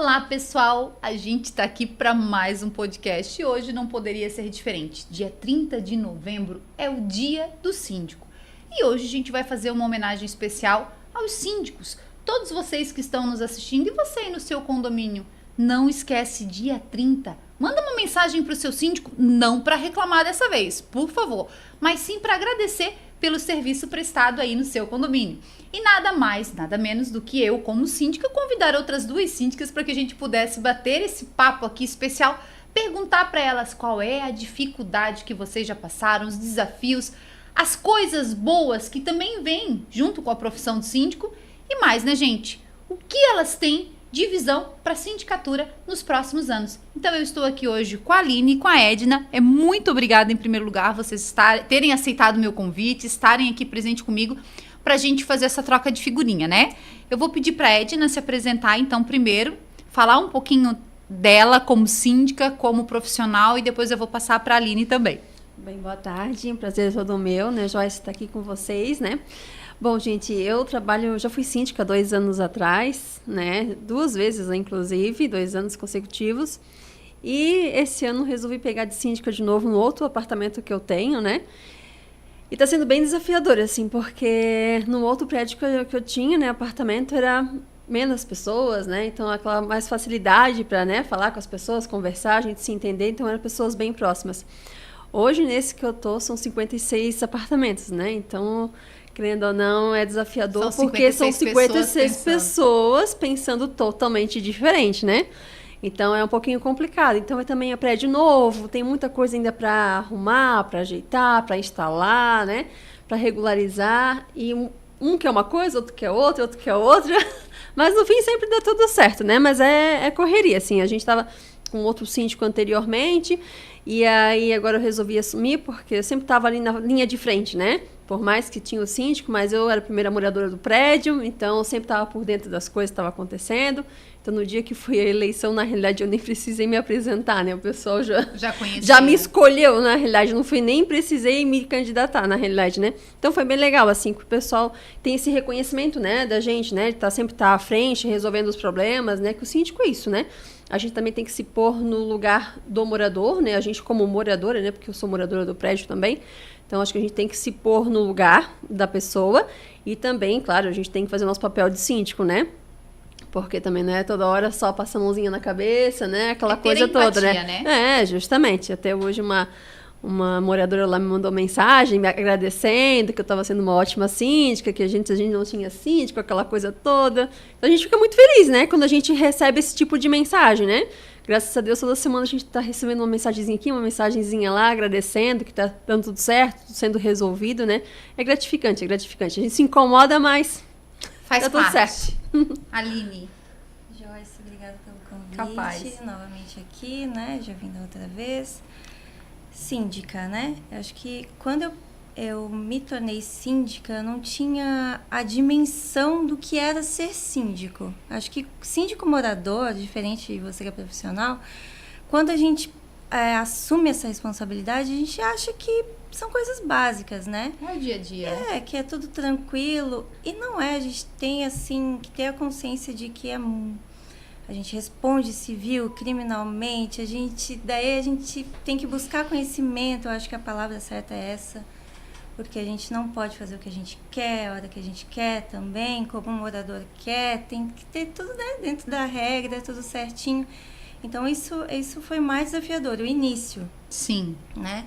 Olá, pessoal! A gente está aqui para mais um podcast e hoje não poderia ser diferente. Dia 30 de novembro é o Dia do Síndico. E hoje a gente vai fazer uma homenagem especial aos síndicos. Todos vocês que estão nos assistindo e você aí no seu condomínio, não esquece, dia 30, manda uma mensagem para o seu síndico, não para reclamar dessa vez, por favor, mas sim para agradecer pelo serviço prestado aí no seu condomínio. E nada mais, nada menos do que eu, como síndica, convidar outras duas síndicas para que a gente pudesse bater esse papo aqui especial, perguntar para elas qual é a dificuldade que vocês já passaram, os desafios, as coisas boas que também vêm junto com a profissão de síndico e mais, né, gente? O que elas têm de visão para a sindicatura nos próximos anos. Então eu estou aqui hoje com a Aline e com a Edna. Muito obrigada em primeiro lugar vocês terem aceitado o meu convite, estarem aqui presente comigo para a gente fazer essa troca de figurinha, né? Eu vou pedir para a Edna se apresentar então primeiro, falar um pouquinho dela como síndica, como profissional e depois eu vou passar para a Aline também. Bem, boa tarde, prazer é todo meu, né? Joyce está aqui com vocês, né? Bom, gente, eu já fui síndica 2 anos atrás, né? 2 vezes, inclusive, 2 anos consecutivos. E esse ano resolvi pegar de síndica de novo no outro apartamento que eu tenho, né? E tá sendo bem desafiador, assim, porque no outro prédio que eu tinha, né, apartamento, era menos pessoas, né? Então, aquela mais facilidade para, né, falar com as pessoas, conversar, a gente se entender, então eram pessoas bem próximas. Hoje, nesse que eu tô, são 56 apartamentos, né? Então, querendo ou não, é desafiador porque são 56 pessoas pensando totalmente diferente, né? Então, é um pouquinho complicado. Então, também é prédio novo, tem muita coisa ainda para arrumar, para ajeitar, para instalar, né? Para regularizar. E um quer uma coisa, outro quer outra, outro quer outra. Mas, no fim, sempre dá tudo certo, né? Mas é correria, assim. A gente estava com outro síndico anteriormente e aí agora eu resolvi assumir porque eu sempre estava ali na linha de frente, né? Por mais que tinha o síndico, mas eu era a primeira moradora do prédio, então eu sempre estava por dentro das coisas que estavam acontecendo. Então, no dia que fui a eleição, na realidade, eu nem precisei me apresentar, né? O pessoal já me escolheu, na realidade. Não fui nem precisei me candidatar, na realidade, né? Então, foi bem legal, assim, que o pessoal tem esse reconhecimento, né, da gente, né? De sempre estar à frente, resolvendo os problemas, né? Que o síndico é isso, né? A gente também tem que se pôr no lugar do morador, né? A gente como moradora, né? Porque eu sou moradora do prédio também. Então, acho que a gente tem que se pôr no lugar da pessoa e também, claro, a gente tem que fazer o nosso papel de síndico, né? Porque também não é toda hora só passar a mãozinha na cabeça, né? Aquela coisa toda, né? É, justamente. Até hoje uma moradora lá me mandou mensagem me agradecendo que eu estava sendo uma ótima síndica, que a gente não tinha síndico, aquela coisa toda. Então, a gente fica muito feliz, né? Quando a gente recebe esse tipo de mensagem, né? Graças a Deus, toda semana a gente está recebendo uma mensagenzinha aqui, uma mensagenzinha lá, agradecendo que está dando tudo certo, tudo sendo resolvido, né? É gratificante, é gratificante. A gente se incomoda, mas faz tudo parte. Certo. Aline. Joyce, obrigada pelo convite. Capaz. Novamente aqui, né? Já vim da outra vez. Síndica, né? Eu acho que quando eu me tornei síndica, eu não tinha a dimensão do que era ser síndico. Acho que síndico morador, diferente de você que é profissional, quando a gente assume essa responsabilidade, a gente acha que são coisas básicas, né? É o dia a dia. É, que é tudo tranquilo. E não é, a gente tem, assim, que ter a consciência de que a gente responde civil, criminalmente, daí a gente tem que buscar conhecimento, eu acho que a palavra certa é essa, porque a gente não pode fazer o que a gente quer, a hora que a gente quer também, como um morador quer, tem que ter tudo, né, dentro da regra, tudo certinho. Então, isso foi mais desafiador, o início. Sim. Né?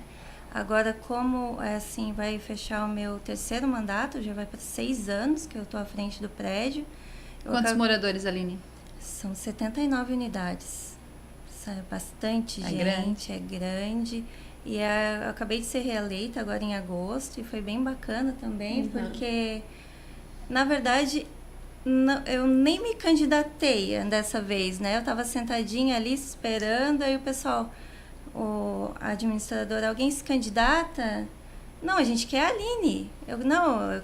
Agora, como, assim, vai fechar o meu 3º mandato, já vai para 6 anos que eu estou à frente do prédio. Quantos moradores, Aline? São 79 unidades. Isso é bastante gente, é grande. E eu acabei de ser reeleita agora em agosto e foi bem bacana também, porque, na verdade, eu nem me candidatei dessa vez, né? Eu estava sentadinha ali esperando, aí o pessoal, o administrador, alguém se candidata? Não, a gente quer a Aline. Eu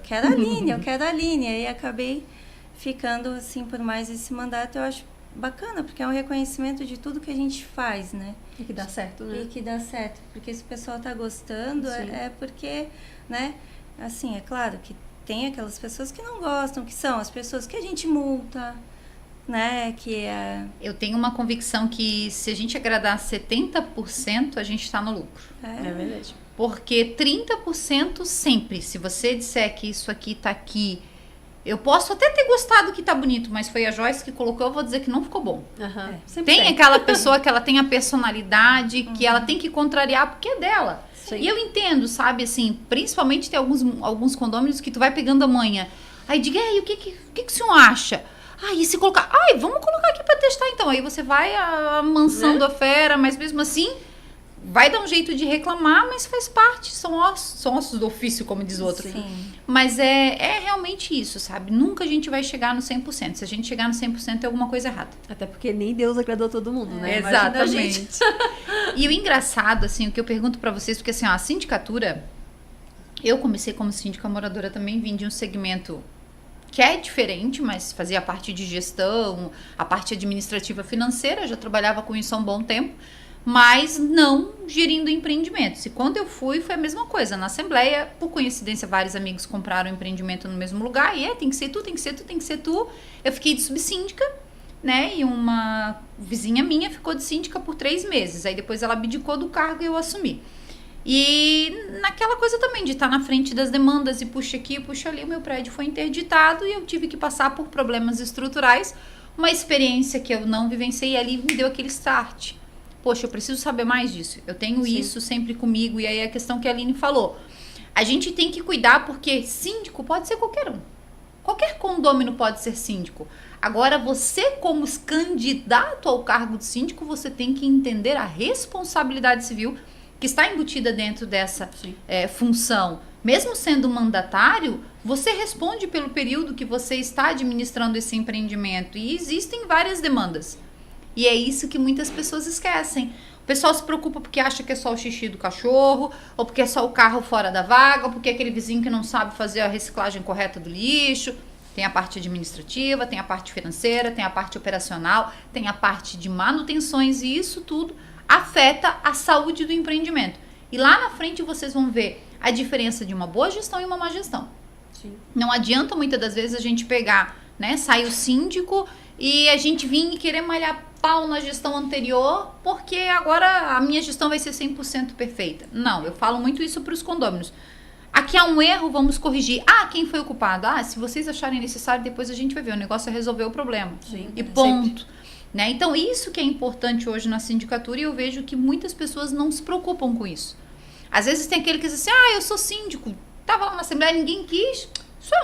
quero a Aline, eu quero a Aline. Aí acabei ficando assim por mais esse mandato. Eu acho bacana, porque é um reconhecimento de tudo que a gente faz, né? E que dá certo, né? E que dá certo, porque se o pessoal tá gostando, é porque, né? Assim, é claro que tem aquelas pessoas que não gostam, que são as pessoas que a gente multa, né? Que Eu tenho uma convicção que se a gente agradar 70%, a gente está no lucro. É verdade. Porque 30% sempre, se você disser que isso aqui tá aqui, eu posso até ter gostado que tá bonito, mas foi a Joyce que colocou, eu vou dizer que não ficou bom. Tem aquela pessoa que ela tem a personalidade, que ela tem que contrariar porque é dela. Sim. E eu entendo, sabe, assim, principalmente tem alguns condôminos que tu vai pegando a manha. Aí diga, o que o senhor acha? E se colocar, vamos colocar aqui pra testar então. Aí você vai amansando a fera, mas mesmo assim, vai dar um jeito de reclamar, mas faz parte, são ossos do ofício, como diz o outro. Sim. Mas é realmente isso, sabe? Nunca a gente vai chegar no 100%. Se a gente chegar no 100%, tem alguma coisa errada. Até porque nem Deus agradou todo mundo, né? Exatamente. E o engraçado, assim, o que eu pergunto pra vocês, porque assim, a sindicatura, eu comecei como síndica moradora também, vim de um segmento que é diferente, mas fazia a parte de gestão, a parte administrativa financeira, já trabalhava com isso há um bom tempo, mas não gerindo empreendimentos. E quando eu fui, foi a mesma coisa. Na Assembleia, por coincidência, vários amigos compraram um empreendimento no mesmo lugar, e tem que ser tu, tem que ser tu, tem que ser tu. Eu fiquei de subsíndica, né, e uma vizinha minha ficou de síndica por 3 meses. Aí depois ela abdicou do cargo e eu assumi. E naquela coisa também de estar na frente das demandas e puxa aqui, puxa ali, o meu prédio foi interditado e eu tive que passar por problemas estruturais, uma experiência que eu não vivenciei ali me deu aquele start. Poxa, eu preciso saber mais disso, eu tenho isso sempre comigo. E aí a questão que a Aline falou, a gente tem que cuidar porque síndico pode ser qualquer um, qualquer condômino pode ser síndico. Agora você, como candidato ao cargo de síndico, você tem que entender a responsabilidade civil que está embutida dentro dessa função. Mesmo sendo mandatário, você responde pelo período que você está administrando esse empreendimento. E existem várias demandas. E é isso que muitas pessoas esquecem. O pessoal se preocupa porque acha que é só o xixi do cachorro, ou porque é só o carro fora da vaga, ou porque é aquele vizinho que não sabe fazer a reciclagem correta do lixo. Tem a parte administrativa, tem a parte financeira, tem a parte operacional, tem a parte de manutenções, e isso tudo afeta a saúde do empreendimento. E lá na frente vocês vão ver a diferença de uma boa gestão e uma má gestão. Sim. Não adianta muitas das vezes a gente pegar, né, sai o síndico e a gente vir e querer malhar pau na gestão anterior, porque agora a minha gestão vai ser 100% perfeita. Não, eu falo muito isso para os condôminos. Aqui há um erro, vamos corrigir. Quem foi o culpado? Se vocês acharem necessário, depois a gente vai ver. O negócio é resolver o problema. Sim, e ponto. Sempre. Né? Então, isso que é importante hoje na sindicatura, e eu vejo que muitas pessoas não se preocupam com isso. Às vezes tem aquele que diz assim, eu sou síndico, estava lá na Assembleia, ninguém quis,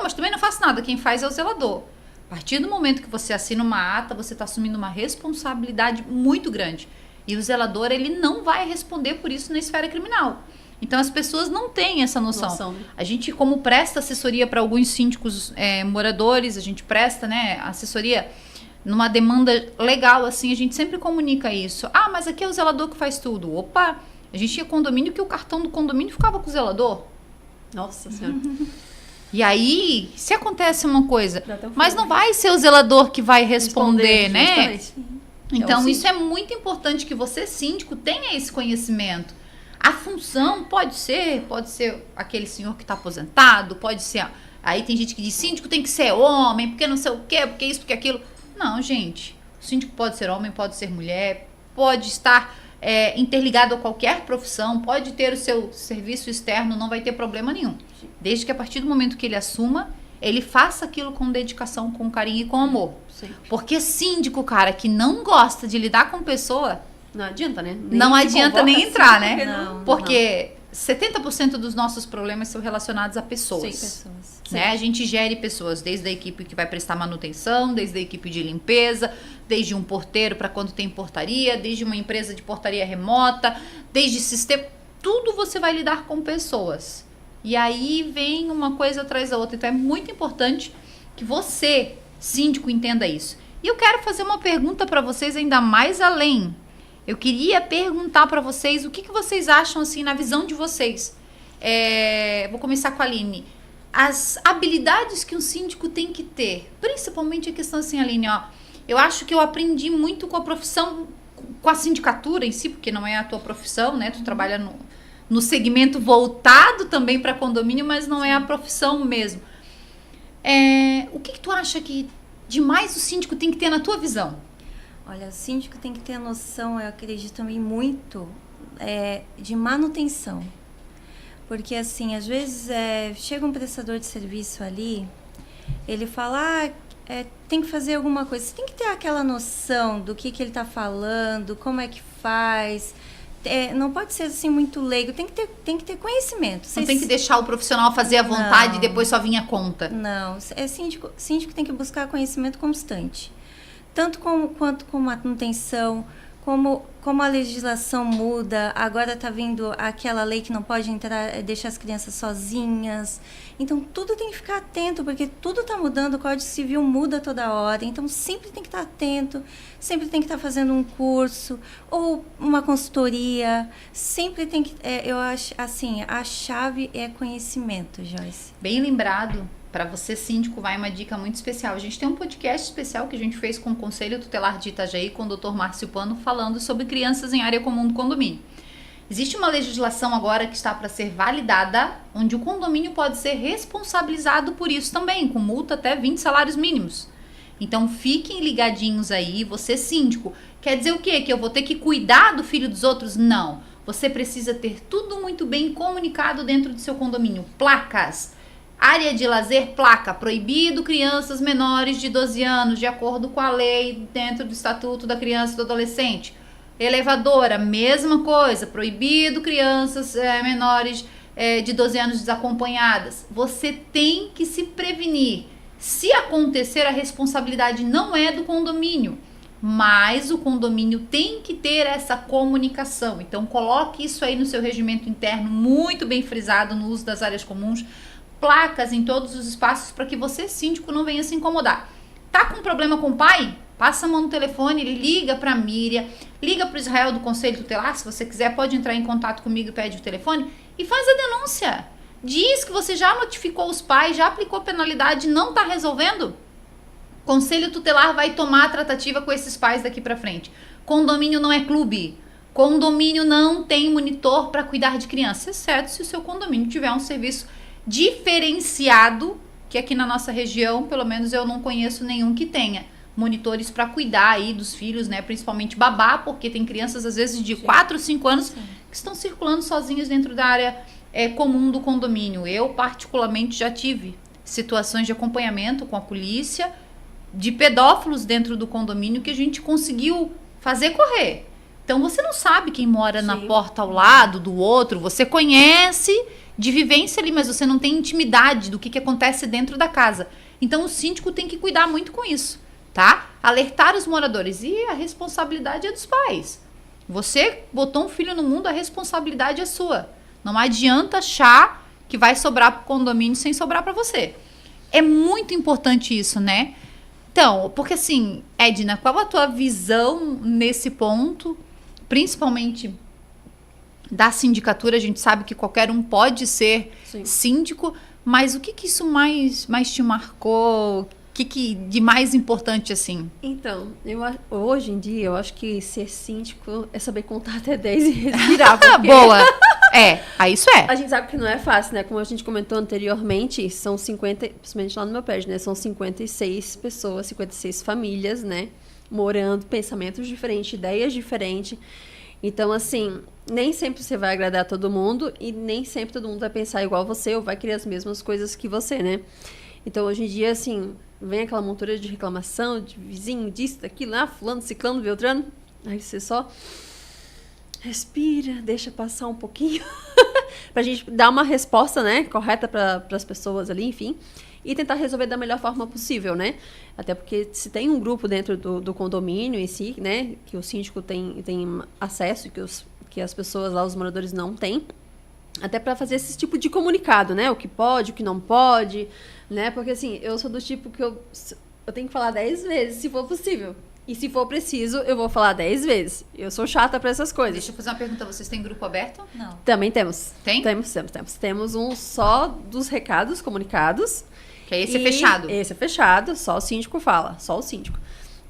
mas também não faço nada, quem faz é o zelador. A partir do momento que você assina uma ata, você está assumindo uma responsabilidade muito grande. E o zelador, ele não vai responder por isso na esfera criminal. Então, as pessoas não têm essa noção. A gente, como presta assessoria para alguns síndicos moradores, a gente presta, né, assessoria numa demanda legal, assim, a gente sempre comunica isso. Mas aqui é o zelador que faz tudo. Opa, a gente tinha condomínio que o cartão do condomínio ficava com o zelador. Nossa Senhora. E aí, se acontece uma coisa, mas não vai ser o zelador que vai responder, né? Justamente. Então, isso é muito importante que você, síndico, tenha esse conhecimento. A função pode ser aquele senhor que está aposentado, pode ser... Aí tem gente que diz, síndico tem que ser homem, porque não sei o quê, porque isso, porque aquilo... Não, gente, o síndico pode ser homem, pode ser mulher, pode estar interligado a qualquer profissão, pode ter o seu serviço externo, não vai ter problema nenhum. Desde que a partir do momento que ele assuma, ele faça aquilo com dedicação, com carinho e com amor. Sim. Porque síndico, cara, que não gosta de lidar com pessoa... Não adianta, né? Não adianta nem entrar, né? Não, porque 70% dos nossos problemas são relacionados a pessoas. Sim, pessoas. Né? A gente gere pessoas, desde a equipe que vai prestar manutenção, desde a equipe de limpeza, desde um porteiro para quando tem portaria, desde uma empresa de portaria remota, desde sistema, tudo você vai lidar com pessoas. E aí vem uma coisa atrás da outra. Então é muito importante que você, síndico, entenda isso. E eu quero fazer uma pergunta para vocês ainda mais além. Eu queria perguntar para vocês o que vocês acham, assim, na visão de vocês. Vou começar com a Aline. As habilidades que um síndico tem que ter, principalmente a questão assim, Aline, eu acho que eu aprendi muito com a profissão, com a sindicatura em si, porque não é a tua profissão, né? Tu trabalha no segmento voltado também para condomínio, mas não é a profissão mesmo. O que tu acha que de mais o síndico tem que ter na tua visão? Olha, o síndico tem que ter a noção, eu acredito também muito, de manutenção. Porque, assim, às vezes chega um prestador de serviço ali, ele fala, tem que fazer alguma coisa. Você tem que ter aquela noção do que ele está falando, como é que faz. Não pode ser, assim, muito leigo. Tem que ter conhecimento. Não tem que deixar o profissional fazer à vontade e depois só vir a conta. Não, síndico tem que buscar conhecimento constante. Tanto quanto com manutenção, como a legislação muda, agora está vindo aquela lei que não pode entrar, deixar as crianças sozinhas. Então, tudo tem que ficar atento, porque tudo está mudando, o Código Civil muda toda hora. Então, sempre tem que estar atento, sempre tem que estar fazendo um curso ou uma consultoria. Sempre tem que... eu acho, assim, a chave é conhecimento, Joyce. Bem lembrado. Para você, síndico, vai uma dica muito especial. A gente tem um podcast especial que a gente fez com o Conselho Tutelar de Itajaí, com o Dr. Márcio Pano, falando sobre crianças em área comum do condomínio. Existe uma legislação agora que está para ser validada, onde o condomínio pode ser responsabilizado por isso também, com multa até 20 salários mínimos. Então, fiquem ligadinhos aí. Você, síndico, quer dizer o quê? Que eu vou ter que cuidar do filho dos outros? Não. Você precisa ter tudo muito bem comunicado dentro do seu condomínio. Placas. Área de lazer, placa, proibido crianças menores de 12 anos, de acordo com a lei dentro do Estatuto da Criança e do Adolescente. Elevadora, mesma coisa, proibido crianças menores de 12 anos desacompanhadas. Você tem que se prevenir. Se acontecer, a responsabilidade não é do condomínio, mas o condomínio tem que ter essa comunicação. Então, coloque isso aí no seu regimento interno, muito bem frisado no uso das áreas comuns, placas em todos os espaços para que você, síndico, não venha se incomodar. Tá com problema com o pai? Passa a mão no telefone, liga para a Miriam, liga para o Israel do Conselho Tutelar, se você quiser pode entrar em contato comigo e pede o telefone e faz a denúncia. Diz que você já notificou os pais, já aplicou penalidade, não está resolvendo? Conselho Tutelar vai tomar a tratativa com esses pais daqui para frente. Condomínio não é clube. Condomínio não tem monitor para cuidar de criança, exceto se o seu condomínio tiver um serviço diferenciado, que aqui na nossa região, pelo menos eu não conheço nenhum que tenha monitores para cuidar aí dos filhos, né, principalmente babá, porque tem crianças às vezes de 4, 5 anos que estão circulando sozinhas dentro da área comum do condomínio. Eu particularmente já tive situações de acompanhamento com a polícia de pedófilos dentro do condomínio que a gente conseguiu fazer correr. Então você não sabe quem mora na porta ao lado do outro, você conhece de vivência ali, mas você não tem intimidade do que acontece dentro da casa. Então o síndico tem que cuidar muito com isso, tá? Alertar os moradores. E a responsabilidade é dos pais. Você botou um filho no mundo, a responsabilidade é sua. Não adianta achar que vai sobrar para o condomínio sem sobrar para você. É muito importante isso, né? Então, porque assim, Edna, qual a tua visão nesse ponto, principalmente da sindicatura? A gente sabe que qualquer um pode ser síndico, mas o que isso mais te marcou? O que de mais importante assim? Então, hoje em dia, eu acho que ser síndico é saber contar até 10 e respirar. Porque... Boa! Isso é. A gente sabe que não é fácil, né? Como a gente comentou anteriormente, são 50, principalmente lá no meu prédio, né? São 56 pessoas, 56 famílias, né? Morando, pensamentos diferentes, ideias diferentes. Então, assim, nem sempre você vai agradar todo mundo e nem sempre todo mundo vai pensar igual você ou vai querer as mesmas coisas que você, né? Então, hoje em dia, assim, vem aquela montoura de reclamação, de vizinho, disso, daquilo, fulano, ciclano, beltrano. Aí você só respira, deixa passar um pouquinho pra gente dar uma resposta, né, correta para as pessoas ali, enfim. E tentar resolver da melhor forma possível, né? Até porque se tem um grupo dentro do condomínio em si, né? Que o síndico tem acesso, que as pessoas lá, os moradores, não têm. Até para fazer esse tipo de comunicado, né? O que pode, o que não pode, né? Porque assim, eu sou do tipo que eu tenho que falar 10 vezes, se for possível. E se for preciso, eu vou falar 10 vezes. Eu sou chata para essas coisas. Deixa eu fazer uma pergunta. Vocês têm grupo aberto? Não. Também temos. Tem? Temos. Temos um só dos recados comunicados. Que é esse fechado. Esse é fechado, só o síndico fala, só o síndico.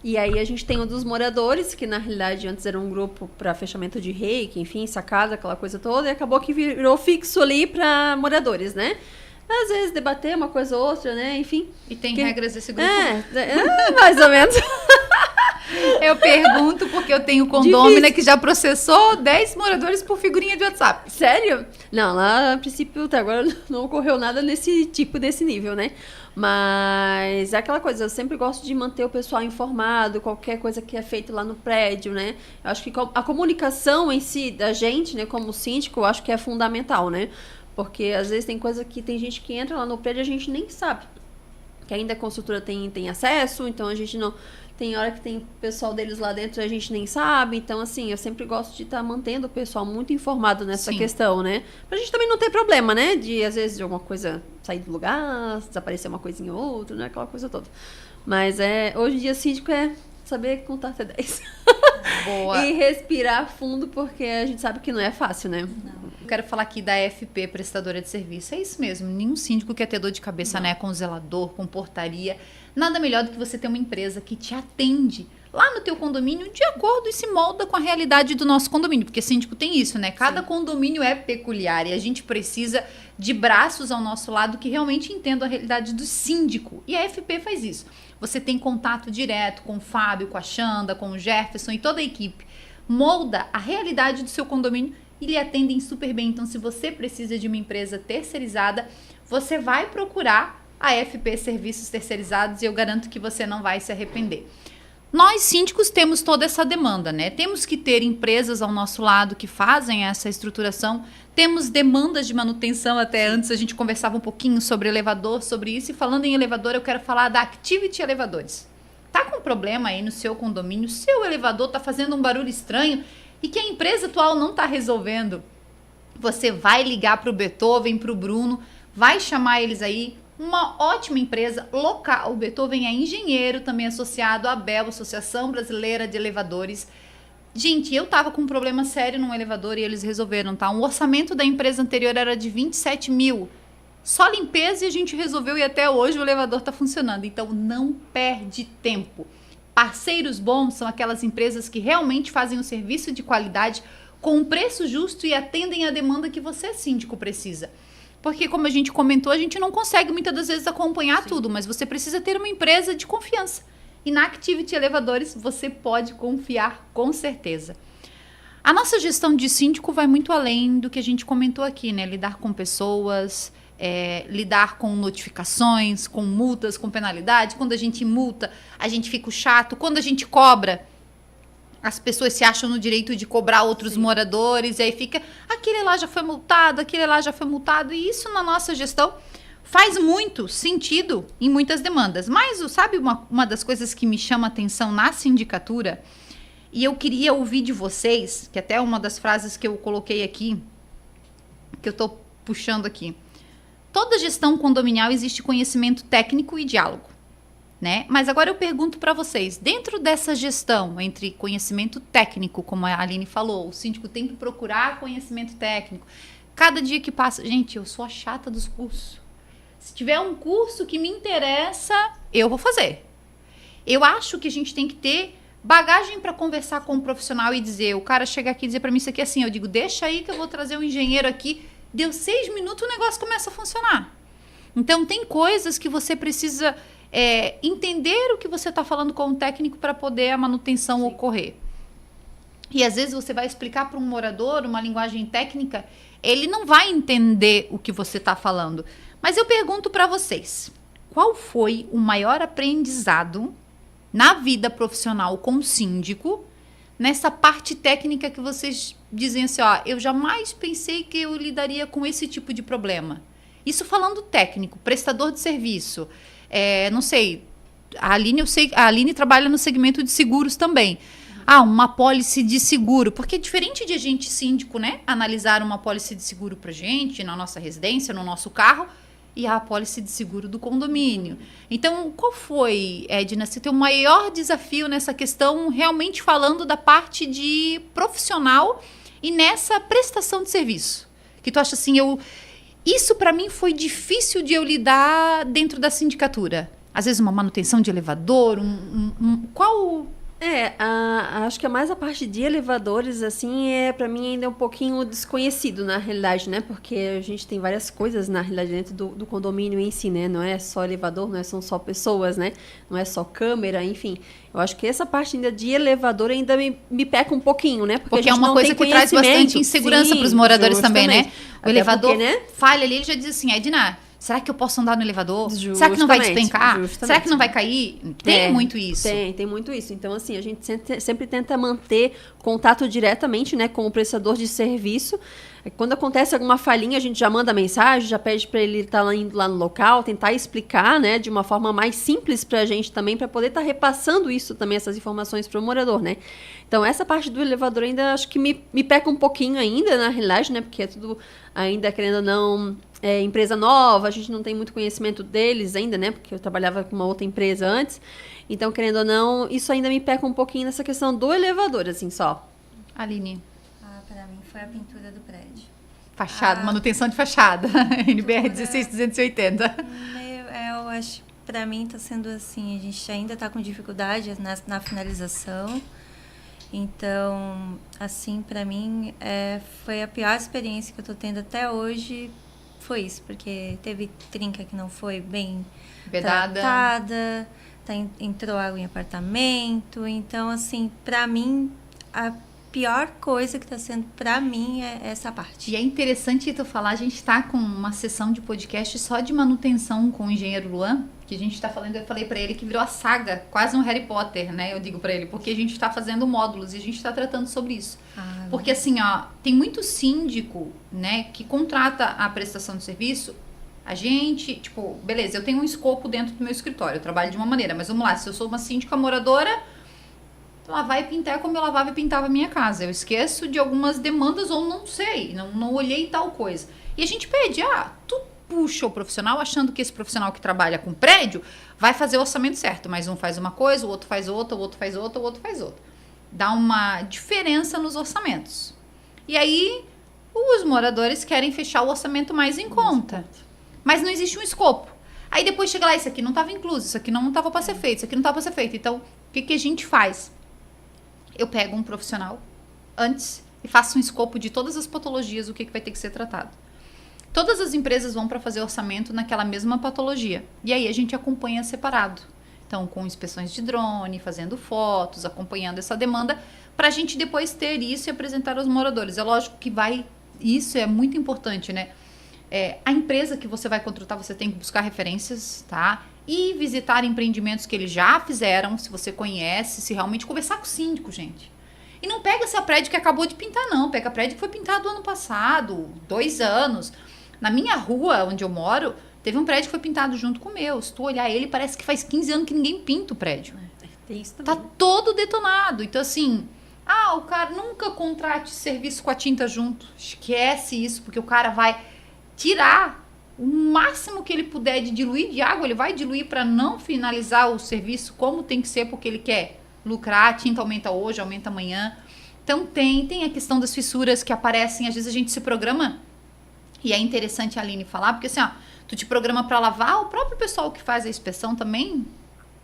E aí a gente tem o dos moradores, que na realidade antes era um grupo para fechamento de reiki, enfim, sacada, aquela coisa toda, e acabou que virou fixo ali para moradores, né? às vezes debater uma coisa ou outra, né? Enfim. E tem regras desse grupo? Mais ou menos. Eu pergunto porque eu tenho condômina que já processou 10 moradores por figurinha de WhatsApp. Sério? Não, lá a princípio até agora não ocorreu nada desse nível, né? Mas é aquela coisa, eu sempre gosto de manter o pessoal informado, qualquer coisa que é feita lá no prédio, né? Eu acho que a comunicação em si da gente, né, como síndico, eu acho que é fundamental, né? Porque às vezes tem coisa que tem gente que entra lá no prédio e a gente nem sabe. Que ainda a construtora tem acesso, então a gente não... Tem hora que tem pessoal deles lá dentro e a gente nem sabe. Então, assim, eu sempre gosto de estar mantendo o pessoal muito informado nessa questão, né? Pra gente também não ter problema, né? De, às vezes, de alguma coisa sair do lugar, desaparecer uma coisinha ou outra, né? Aquela coisa toda. Mas, hoje em dia, síndico é saber contar até 10. Boa. E respirar fundo, porque a gente sabe que não é fácil, né? Não. Eu quero falar aqui da FP, prestadora de serviço. É isso mesmo. Nenhum síndico quer ter dor de cabeça, né? Com zelador, com portaria. Nada melhor do que você ter uma empresa que te atende lá no teu condomínio de acordo e se molda com a realidade do nosso condomínio. Porque síndico tem isso, né? Cada condomínio é peculiar e a gente precisa de braços ao nosso lado que realmente entendam a realidade do síndico. E a FP faz isso. Você tem contato direto com o Fábio, com a Xanda, com o Jefferson e toda a equipe. Molda a realidade do seu condomínio e lhe atendem super bem. Então, se você precisa de uma empresa terceirizada, você vai procurar a FP Serviços Terceirizados e eu garanto que você não vai se arrepender. Nós, síndicos, temos toda essa demanda, né? Temos que ter empresas ao nosso lado que fazem essa estruturação, temos demandas de manutenção, até antes a gente conversava um pouquinho sobre elevador, sobre isso, e falando em elevador, eu quero falar da Activity Elevadores. Tá com problema aí no seu condomínio, seu elevador tá fazendo um barulho estranho e que a empresa atual não tá resolvendo? Você vai ligar pro Beethoven, pro Bruno, vai chamar eles aí, uma ótima empresa local. O Beethoven é engenheiro, também associado à ABEL, Associação Brasileira de Elevadores. Gente, eu tava com um problema sério num elevador e eles resolveram, tá? O orçamento da empresa anterior era de 27 mil. Só limpeza e a gente resolveu e até hoje o elevador tá funcionando. Então, não perde tempo. Parceiros bons são aquelas empresas que realmente fazem um serviço de qualidade com um preço justo e atendem a demanda que você, síndico, precisa. Porque, como a gente comentou, a gente não consegue muitas das vezes acompanhar tudo, mas você precisa ter uma empresa de confiança. E na Activity Elevadores você pode confiar com certeza. A nossa gestão de síndico vai muito além do que a gente comentou aqui, né? Lidar com pessoas, lidar com notificações, com multas, com penalidade. Quando a gente multa, a gente fica chato. Quando a gente cobra, as pessoas se acham no direito de cobrar outros moradores, e aí fica, aquele lá já foi multado, aquele lá já foi multado, e isso na nossa gestão faz muito sentido em muitas demandas. Mas, sabe uma das coisas que me chama a atenção na sindicatura, e eu queria ouvir de vocês, que até é uma das frases que eu coloquei aqui, que eu estou puxando aqui. Toda gestão condominial existe conhecimento técnico e diálogo. Né? Mas agora eu pergunto para vocês, dentro dessa gestão entre conhecimento técnico, como a Aline falou, o síndico tem que procurar conhecimento técnico. Cada dia que passa, gente, eu sou a chata dos cursos. Se tiver um curso que me interessa, eu vou fazer. Eu acho que a gente tem que ter bagagem para conversar com um profissional e dizer, o cara chega aqui e dizer para mim isso aqui assim, eu digo, deixa aí que eu vou trazer um engenheiro aqui. Deu 6 minutos, o negócio começa a funcionar. Então, tem coisas que você precisa entender o que você está falando com o técnico para poder a manutenção ocorrer. E às vezes você vai explicar para um morador uma linguagem técnica, ele não vai entender o que você está falando. Mas eu pergunto para vocês, qual foi o maior aprendizado na vida profissional com o síndico, nessa parte técnica que vocês dizem assim, ó, eu jamais pensei que eu lidaria com esse tipo de problema. Isso falando técnico, prestador de serviço, não sei, a Aline trabalha no segmento de seguros também. Uma apólice de seguro, porque é diferente de a gente, síndico, né, analisar uma apólice de seguro pra gente, na nossa residência, no nosso carro, e a apólice de seguro do condomínio. Então, qual foi, Edna, se teu maior desafio nessa questão, realmente falando da parte de profissional e nessa prestação de serviço? Que tu acha assim, isso para mim foi difícil de eu lidar dentro da sindicatura. Às vezes uma manutenção de elevador, qual Acho que mais a parte de elevadores, assim, para mim ainda é um pouquinho desconhecido, na realidade, né? Porque a gente tem várias coisas, na realidade, dentro do condomínio em si, né? Não é só elevador, são só pessoas, né? Não é só câmera, enfim. Eu acho que essa parte ainda de elevador ainda me peca um pouquinho, né? Porque é uma coisa que traz bastante insegurança para os moradores também, né? O elevador falha ali, ele já diz assim, Edna, será que eu posso andar no elevador? Será que não vai despencar? Será que não vai cair? Tem muito isso. Tem muito isso. Então, assim, a gente sempre tenta manter contato diretamente, né, com o prestador de serviço. Quando acontece alguma falhinha, a gente já manda mensagem, já pede para ele estar indo lá no local, tentar explicar, né, de uma forma mais simples para a gente também, para poder estar repassando isso também, essas informações para o morador, né. Então, essa parte do elevador ainda acho que me peca um pouquinho ainda, na realidade, né, porque é tudo ainda, querendo ou não, empresa nova, a gente não tem muito conhecimento deles ainda, né, porque eu trabalhava com uma outra empresa antes. Então, querendo ou não, isso ainda me peca um pouquinho nessa questão do elevador, assim, só. Aline. Para mim foi a pintura do prédio. Fachada, manutenção de fachada. NBR 16280. Eu acho, para mim está sendo assim, a gente ainda está com dificuldade na finalização. Então, assim, para mim, foi a pior experiência que eu estou tendo até hoje, foi isso, porque teve trinca que não foi bem tratada, entrou água em apartamento, então, assim, para mim, a pior coisa que está sendo para mim é essa parte. E é interessante tu falar, a gente está com uma sessão de podcast só de manutenção com o engenheiro Luan, que a gente está falando, eu falei para ele que virou a saga, quase um Harry Potter, né? Eu digo para ele, porque a gente está fazendo módulos e a gente está tratando sobre isso. Porque assim, tem muito síndico, né, que contrata a prestação de serviço, a gente, tipo, beleza, eu tenho um escopo dentro do meu escritório, eu trabalho de uma maneira, mas vamos lá, se eu sou uma síndica moradora, lavar e pintar como eu lavava e pintava a minha casa. Eu esqueço de algumas demandas ou não sei, não olhei tal coisa. E a gente pede, tu puxa o profissional achando que esse profissional que trabalha com prédio vai fazer o orçamento certo, mas um faz uma coisa, o outro faz outra, o outro faz outra, o outro faz outra. Dá uma diferença nos orçamentos. E aí, os moradores querem fechar o orçamento mais em conta. Mas não existe um escopo. Aí depois chega lá, isso aqui não estava incluso, isso aqui não estava para ser feito, isso aqui não estava para ser feito. Então, o que a gente faz? Eu pego um profissional antes e faço um escopo de todas as patologias, o que vai ter que ser tratado. Todas as empresas vão para fazer orçamento naquela mesma patologia. E aí a gente acompanha separado. Então, com inspeções de drone, fazendo fotos, acompanhando essa demanda, para a gente depois ter isso e apresentar aos moradores. É lógico que isso é muito importante, né? A empresa que você vai contratar, você tem que buscar referências, tá? E visitar empreendimentos que eles já fizeram, se você conhece, se realmente conversar com o síndico, gente. E não pega esse prédio que acabou de pintar, não. Pega prédio que foi pintado ano passado, 2 anos. Na minha rua, onde eu moro, teve um prédio que foi pintado junto com o meu. Se tu olhar ele, parece que faz 15 anos que ninguém pinta o prédio. Tá todo detonado. Então, assim, o cara nunca contrate serviço com a tinta junto. Esquece isso, porque o cara vai tirar o máximo que ele puder de diluir de água, ele vai diluir para não finalizar o serviço como tem que ser, porque ele quer lucrar, a tinta aumenta hoje, aumenta amanhã. Então tem a questão das fissuras que aparecem, às vezes a gente se programa, e é interessante a Aline falar, porque assim, tu te programa para lavar, o próprio pessoal que faz a inspeção também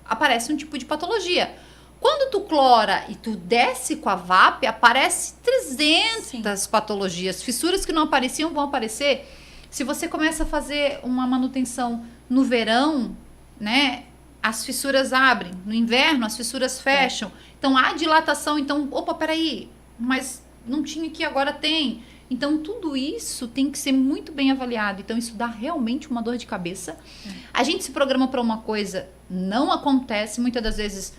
aparece um tipo de patologia. Quando tu clora e tu desce com a VAP, aparece 300 patologias, fissuras que não apareciam vão aparecer. Se você começa a fazer uma manutenção no verão, né, as fissuras abrem. No inverno, as fissuras fecham. Então, há dilatação. Então, peraí, mas não tinha aqui, agora tem. Então, tudo isso tem que ser muito bem avaliado. Então, isso dá realmente uma dor de cabeça. A gente se programa para uma coisa, não acontece muitas das vezes,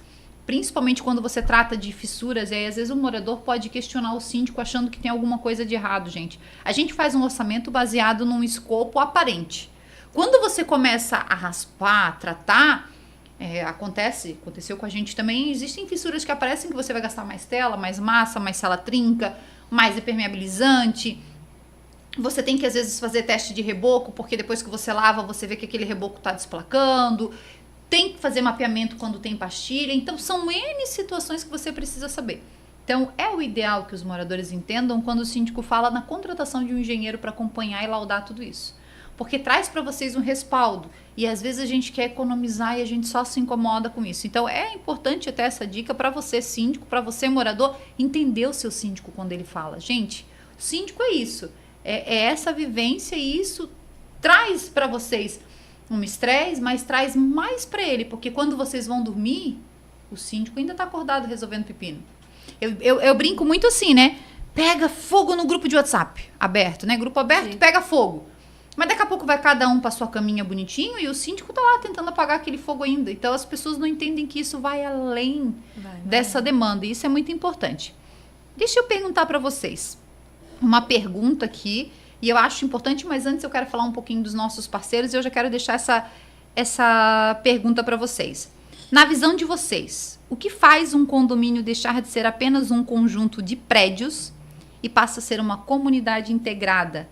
principalmente quando você trata de fissuras, e aí às vezes o morador pode questionar o síndico achando que tem alguma coisa de errado, gente. A gente faz um orçamento baseado num escopo aparente. Quando você começa a raspar, a tratar, aconteceu com a gente também, existem fissuras que aparecem que você vai gastar mais tela, mais massa, mais sala trinca, mais impermeabilizante. Você tem que às vezes fazer teste de reboco, porque depois que você lava, você vê que aquele reboco está desplacando. Tem que fazer mapeamento quando tem pastilha. Então, são N situações que você precisa saber. Então, é o ideal que os moradores entendam quando o síndico fala na contratação de um engenheiro para acompanhar e laudar tudo isso. porque traz para vocês um respaldo. E às vezes a gente quer economizar e a gente só se incomoda com isso. Então é importante até essa dica para você síndico, para você morador, entender o seu síndico quando ele fala. Gente, o síndico é isso, é essa vivência e isso traz para vocês um estresse, mas traz mais para ele, porque quando vocês vão dormir, o síndico ainda tá acordado resolvendo pepino. Eu brinco muito assim, né? Pega fogo no grupo de WhatsApp aberto, né? Grupo aberto, sim, pega fogo. Mas daqui a pouco vai cada um pra sua caminha bonitinho e o síndico tá lá tentando apagar aquele fogo ainda. Então as pessoas não entendem que isso vai além dessa demanda. E isso é muito importante. Deixa eu perguntar para vocês. Uma pergunta aqui, e eu acho importante, mas antes eu quero falar um pouquinho dos nossos parceiros e eu já quero deixar essa pergunta para vocês. Na visão de vocês, o que faz um condomínio deixar de ser apenas um conjunto de prédios e passa a ser uma comunidade integrada,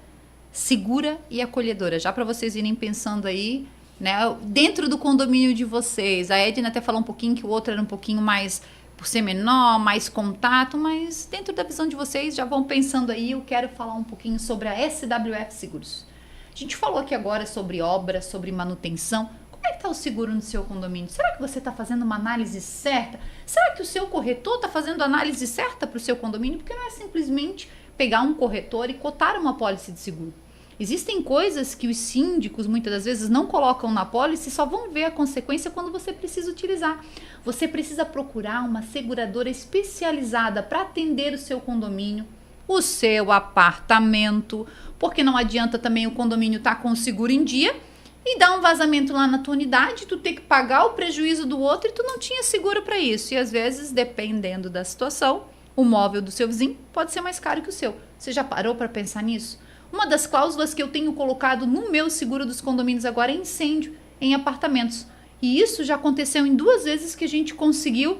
segura e acolhedora? Já para vocês irem pensando aí, né, dentro do condomínio de vocês. A Edna até falou um pouquinho que o outro era um pouquinho mais, por ser menor, mais contato, mas dentro da visão de vocês, já vão pensando aí. Eu quero falar um pouquinho sobre a SWF Seguros. A gente falou aqui agora sobre obra, sobre manutenção. Como é que está o seguro no seu condomínio? Será que você está fazendo uma análise certa? Será que o seu corretor está fazendo a análise certa para o seu condomínio? Porque não é simplesmente pegar um corretor e cotar uma apólice de seguro. Existem coisas que os síndicos muitas das vezes não colocam na apólice e só vão ver a consequência quando você precisa utilizar. Você precisa procurar uma seguradora especializada para atender o seu condomínio, o seu apartamento, porque não adianta também o condomínio estar com o seguro em dia e dar um vazamento lá na tua unidade, tu ter que pagar o prejuízo do outro e tu não tinha seguro para isso. E às vezes, dependendo da situação, o móvel do seu vizinho pode ser mais caro que o seu. Você já parou para pensar nisso? Uma das cláusulas que eu tenho colocado no meu seguro dos condomínios agora é incêndio em apartamentos. E isso já aconteceu em 2 vezes que a gente conseguiu,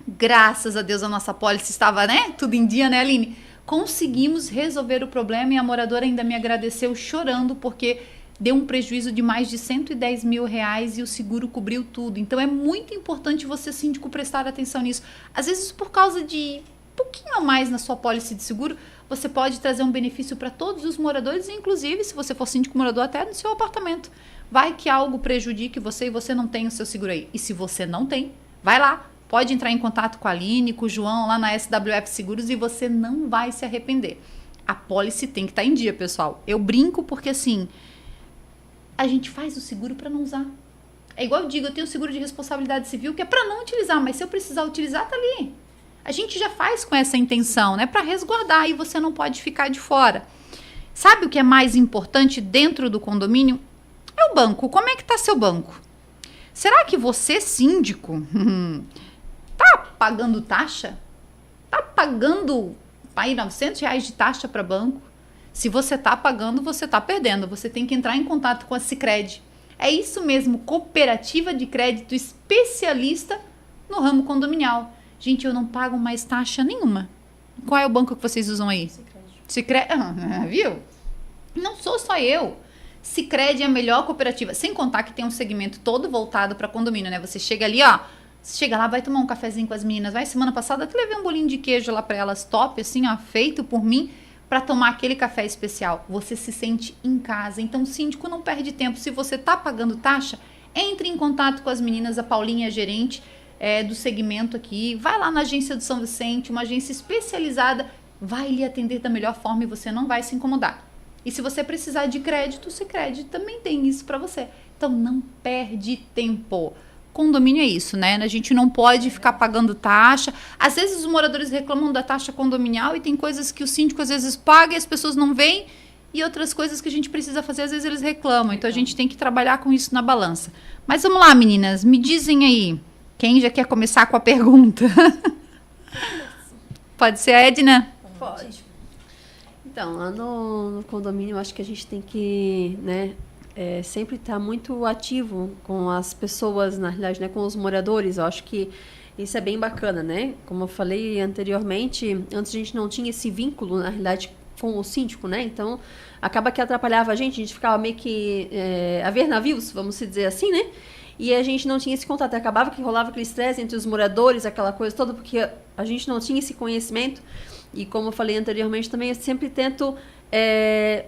graças a Deus a nossa apólice estava, né, tudo em dia, né, Aline? Conseguimos resolver o problema e a moradora ainda me agradeceu chorando porque deu um prejuízo de mais de R$110 mil e o seguro cobriu tudo. Então é muito importante você, síndico, prestar atenção nisso. Às vezes por causa de um pouquinho a mais na sua apólice de seguro, você pode trazer um benefício para todos os moradores, inclusive se você for síndico morador até no seu apartamento. Vai que algo prejudique você e você não tem o seu seguro aí. E se você não tem, vai lá. Pode entrar em contato com a Aline, com o João lá na SWF Seguros e você não vai se arrepender. A apólice tem que estar em dia, pessoal. Eu brinco porque assim, a gente faz o seguro para não usar. É igual eu digo, eu tenho seguro de responsabilidade civil que é para não utilizar, mas se eu precisar utilizar, tá ali. A gente já faz com essa intenção, né? Para resguardar e você não pode ficar de fora. Sabe o que é mais importante dentro do condomínio? É o banco. Como é que tá seu banco? Será que você, síndico, tá pagando taxa? Tá pagando aí R$900 de taxa para banco? Se você tá pagando, você tá perdendo. Você tem que entrar em contato com a Sicredi. É isso mesmo, cooperativa de crédito especialista no ramo condominial. Gente, eu não pago mais taxa nenhuma. Qual é o banco que vocês usam aí? Sicredi. Viu? Não sou só eu. Sicredi é a melhor cooperativa. Sem contar que tem um segmento todo voltado para condomínio, né? Você chega ali, ó. Você chega lá, vai tomar um cafezinho com as meninas. Vai, semana passada eu levei um bolinho de queijo lá para elas, top, assim, ó, feito por mim, para tomar aquele café especial. Você se sente em casa. Então, o síndico não perde tempo. Se você tá pagando taxa, entre em contato com as meninas. A Paulinha é gerente do segmento aqui, vai lá na agência do São Vicente, uma agência especializada, vai lhe atender da melhor forma e você não vai se incomodar. E se você precisar de crédito, o Sicredi também tem isso para você. Então não perde tempo. Condomínio é isso, né? A gente não pode ficar pagando taxa. Às vezes os moradores reclamam da taxa condominial e tem coisas que o síndico às vezes paga e as pessoas não veem, e outras coisas que a gente precisa fazer, às vezes eles reclamam. Então a gente tem que trabalhar com isso na balança. Mas vamos lá, meninas, me dizem aí. Quem já quer começar com a pergunta? Pode ser a Edna? Pode. Então, lá no condomínio, eu acho que a gente tem que, né, sempre estar muito ativo com as pessoas, na realidade, né, com os moradores. Eu acho que isso é bem bacana, né? Como eu falei anteriormente, antes a gente não tinha esse vínculo, na realidade, com o síndico, né? Então, acaba que atrapalhava a gente ficava meio que a ver navios, vamos dizer assim, né? E a gente não tinha esse contato, acabava que rolava aquele estresse entre os moradores, aquela coisa toda, porque a gente não tinha esse conhecimento. E como eu falei anteriormente também, eu sempre tento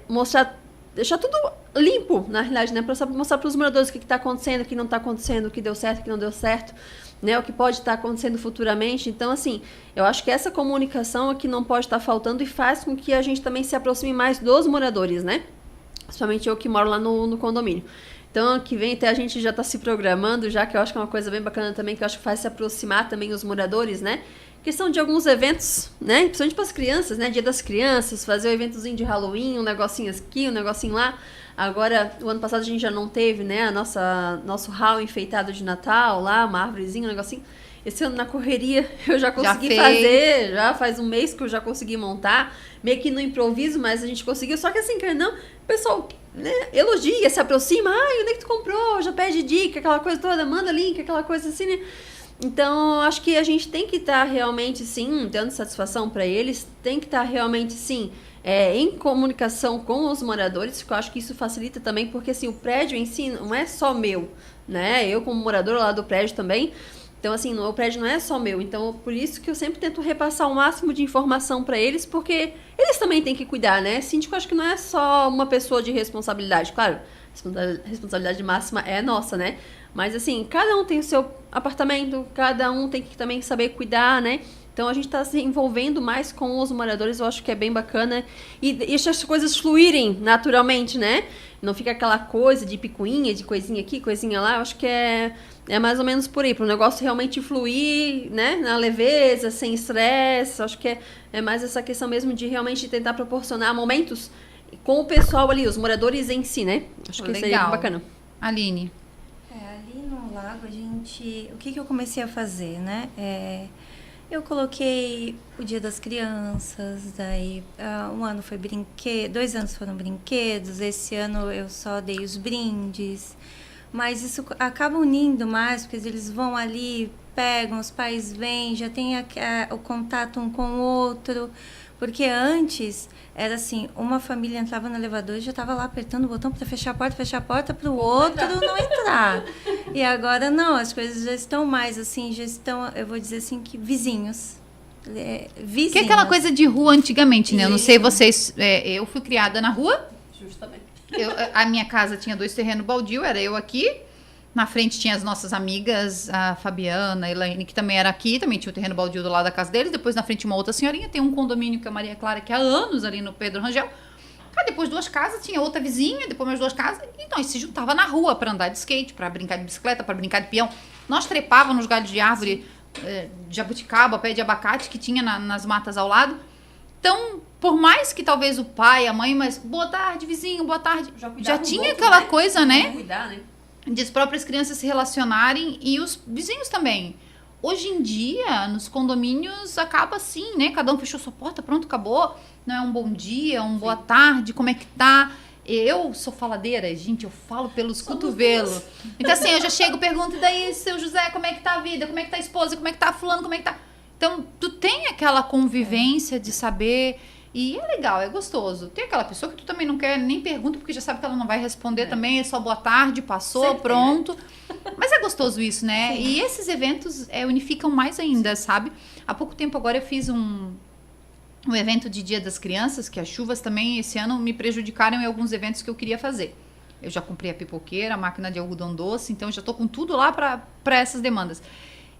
mostrar deixar tudo limpo, na realidade, né? Para mostrar para os moradores o que está acontecendo, o que não está acontecendo, o que deu certo, o que não deu certo, né? O que pode estar acontecendo futuramente. Então, assim, eu acho que essa comunicação é que não pode estar faltando e faz com que a gente também se aproxime mais dos moradores, né? Principalmente eu que moro lá no condomínio. Então, ano que vem até a gente já está se programando, já que eu acho que é uma coisa bem bacana também, que eu acho que faz se aproximar também os moradores, né? Questão de alguns eventos, né? Principalmente para as crianças, né? Dia das crianças, fazer um eventozinho de Halloween, um negocinho aqui, um negocinho lá. Agora, o ano passado a gente já não teve, né? Nosso hall enfeitado de Natal lá, uma árvorezinha, um negocinho. Esse ano na correria eu já consegui fazer, já faz um mês que eu já consegui montar, meio que no improviso, mas a gente conseguiu. Só que assim, cara, não, o pessoal, né, elogia, se aproxima, onde é que tu comprou? Já pede dica, aquela coisa toda, manda link, aquela coisa assim, né? Então, acho que a gente tem que estar realmente, sim, dando satisfação para eles, tem que estar realmente, sim, em comunicação com os moradores, porque eu acho que isso facilita também, porque assim, o prédio em si não é só meu, né? Eu como moradora lá do prédio também, então assim, o prédio não é só meu, então por isso que eu sempre tento repassar o máximo de informação para eles, porque eles também têm que cuidar, né? Síndico, acho que não é só uma pessoa de responsabilidade, claro, a responsabilidade máxima é nossa, né? Mas assim, cada um tem o seu apartamento, cada um tem que também saber cuidar, né? Então a gente está se envolvendo mais com os moradores, eu acho que é bem bacana. E deixa as coisas fluírem naturalmente, né? Não fica aquela coisa de picuinha, de coisinha aqui, coisinha lá. Eu acho que é mais ou menos por aí, para o negócio realmente fluir, né? Na leveza, sem estresse. Acho que é mais essa questão mesmo de realmente tentar proporcionar momentos com o pessoal ali, os moradores em si, né? Acho que isso aí é bacana. Aline. Ali no lago, o que eu comecei a fazer, né? Eu coloquei o Dia das Crianças, daí um ano foi brinquedo, 2 anos foram brinquedos, esse ano eu só dei os brindes, mas isso acaba unindo mais, porque eles vão ali, pegam, os pais vêm, já tem o contato um com o outro, porque antes era assim, uma família entrava no elevador e já estava lá apertando o botão para fechar a porta para o outro não entrar. E agora não, as coisas já estão mais assim, já estão, eu vou dizer assim, que vizinhos. Vizinhos. Que é aquela coisa de rua antigamente, né? Eu não sei vocês, eu fui criada na rua. Justamente. A minha casa tinha 2 terrenos baldio, era eu aqui. Na frente tinha as nossas amigas, a Fabiana, a Elaine, que também era aqui, também tinha o terreno baldio do lado da casa deles. Depois na frente uma outra senhorinha, tem um condomínio que é a Maria Clara, que há anos ali no Pedro Rangel. Depois 2 casas, tinha outra vizinha, depois mais 2 casas, e nós se juntava na rua para andar de skate, para brincar de bicicleta, para brincar de peão. Nós trepávamos nos galhos de árvore, jabuticaba, pé de abacate que tinha nas matas ao lado. Então, por mais que talvez o pai, a mãe, mas boa tarde, vizinho, boa tarde, já tinha aquela coisa, né? Cuidar, né? De as próprias crianças se relacionarem e os vizinhos também. Hoje em dia, nos condomínios, acaba assim, né? Cada um fechou sua porta, pronto, acabou. Não é um bom dia, boa tarde, como é que tá? Eu sou faladeira, gente, eu falo pelos cotovelos. Então, assim, eu já chego e pergunto, e daí, seu José, como é que tá a vida? Como é que tá a esposa? Como é que tá fulano? Como é que tá... Então, tu tem aquela convivência de saber... E é legal, é gostoso. Tem aquela pessoa que tu também não quer nem pergunta, porque já sabe que ela não vai responder também, é só boa tarde, passou, sempre, pronto. Né? Mas é gostoso isso, né? Sim. E esses eventos unificam mais ainda, sabe? Há pouco tempo agora eu fiz um evento de Dia das Crianças, que as chuvas também esse ano me prejudicaram em alguns eventos que eu queria fazer. Eu já comprei a pipoqueira, a máquina de algodão doce, então já tô com tudo lá para essas demandas.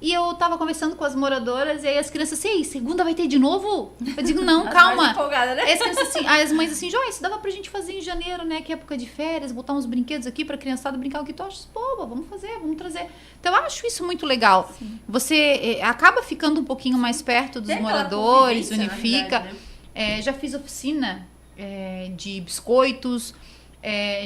E eu tava conversando com as moradoras, e aí as crianças assim, segunda vai ter de novo? Eu digo, não, calma. Empolgada, né? As crianças assim, as mães assim, Joyce, dava pra gente fazer em janeiro, né? Que é época de férias, botar uns brinquedos aqui pra criançada brincar. O que tu achas? Boba, vamos fazer, vamos trazer. Então eu acho isso muito legal. Sim. Você acaba ficando um pouquinho mais perto dos moradores, unifica. Verdade, né? Já fiz oficina de biscoitos.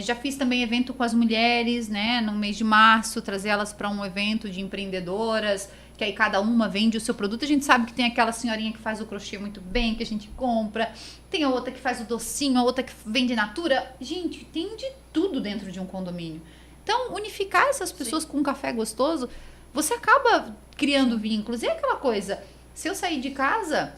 Já fiz também evento com as mulheres, né, no mês de março, trazer elas para um evento de empreendedoras, que aí cada uma vende o seu produto. A gente sabe que tem aquela senhorinha que faz o crochê muito bem, que a gente compra, tem a outra que faz o docinho, a outra que vende natura. Gente, tem de tudo dentro de um condomínio. Então, unificar essas pessoas com um café gostoso, você acaba criando vínculos. E é aquela coisa, se eu sair de casa,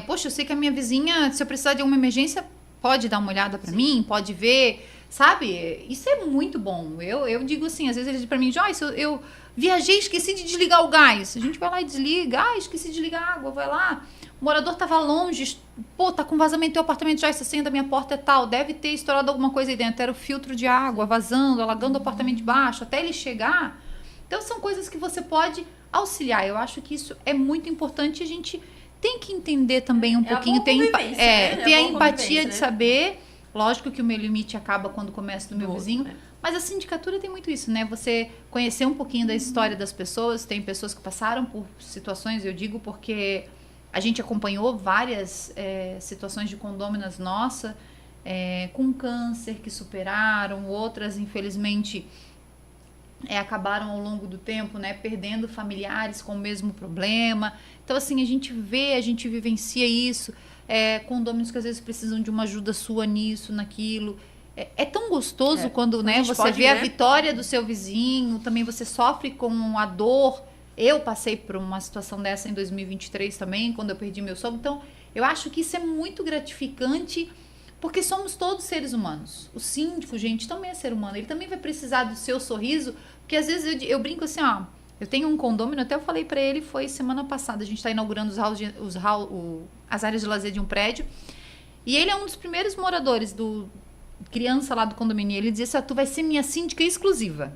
poxa, eu sei que a minha vizinha, se eu precisar de alguma emergência, pode dar uma olhada pra mim, pode ver, sabe? Isso é muito bom. Eu digo assim, às vezes eles dizem pra mim, Joyce, eu viajei, esqueci de desligar o gás. A gente vai lá e desliga, esqueci de desligar a água, vai lá. O morador estava longe, pô, tá com vazamento, teu apartamento já está saindo da minha porta é tal, deve ter estourado alguma coisa aí dentro, era o filtro de água vazando, alagando o apartamento de baixo, até ele chegar. Então são coisas que você pode auxiliar. Eu acho que isso é muito importante, a gente tem que entender também um pouquinho, ter a empatia de saber. Lógico que o meu limite acaba quando começa do meu vizinho, mas a sindicatura tem muito isso, né? Você conhecer um pouquinho da história das pessoas, tem pessoas que passaram por situações, eu digo porque a gente acompanhou várias situações de condôminas nossa, com câncer, que superaram, outras, infelizmente, acabaram ao longo do tempo, né, perdendo familiares com o mesmo problema. Então, assim, a gente vivencia isso. Condôminos que às vezes precisam de uma ajuda sua nisso, naquilo. É tão gostoso quando, né, você vê a vitória do seu vizinho, também você sofre com a dor. Eu passei por uma situação dessa em 2023 também, quando eu perdi meu sogro. Então, eu acho que isso é muito gratificante, porque somos todos seres humanos. O síndico, gente, também é ser humano. Ele também vai precisar do seu sorriso, porque às vezes eu brinco assim, ó, eu tenho um condômino, até eu falei pra ele, foi semana passada, a gente tá inaugurando as áreas de lazer de um prédio, e ele é um dos primeiros moradores criança lá do condomínio, ele dizia assim, tu vai ser minha síndica exclusiva.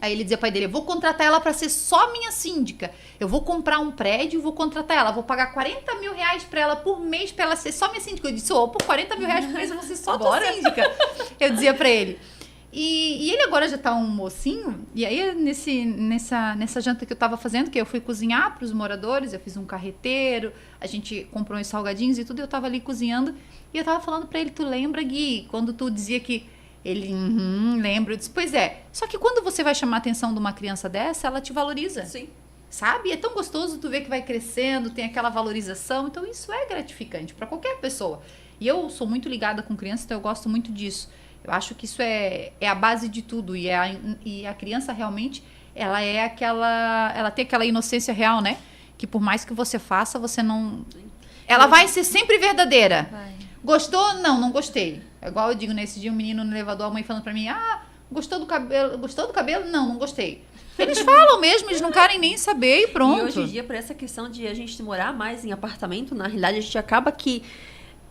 Aí ele dizia pro pai dele, eu vou contratar ela pra ser só minha síndica, eu vou comprar um prédio, vou contratar ela, vou pagar 40 mil reais pra ela por mês pra ela ser só minha síndica. Eu disse, por 40 mil reais por mês eu vou ser só tua síndica. Eu dizia pra ele. E ele agora já tá um mocinho, e aí nessa janta que eu tava fazendo, que eu fui cozinhar pros moradores, eu fiz um carreteiro, a gente comprou uns salgadinhos e tudo, eu tava ali cozinhando, e eu tava falando pra ele, tu lembra, Gui, quando tu dizia que ele, lembro, eu disse, pois é, só que quando você vai chamar a atenção de uma criança dessa, ela te valoriza. Sim. Sabe? É tão gostoso tu ver que vai crescendo, tem aquela valorização, então isso é gratificante pra qualquer pessoa. E eu sou muito ligada com criança, então eu gosto muito disso. Eu acho que isso é a base de tudo, e a criança realmente, ela tem aquela inocência real, né? Que por mais que você faça, você não... Ela vai ser sempre verdadeira. Vai. Gostou? Não gostei. É igual eu digo, nesse dia um menino no elevador, a mãe falando pra mim, gostou do cabelo? Não gostei. Eles falam mesmo, eles não querem nem saber e pronto. E hoje em dia, por essa questão de a gente morar mais em apartamento, na realidade a gente acaba que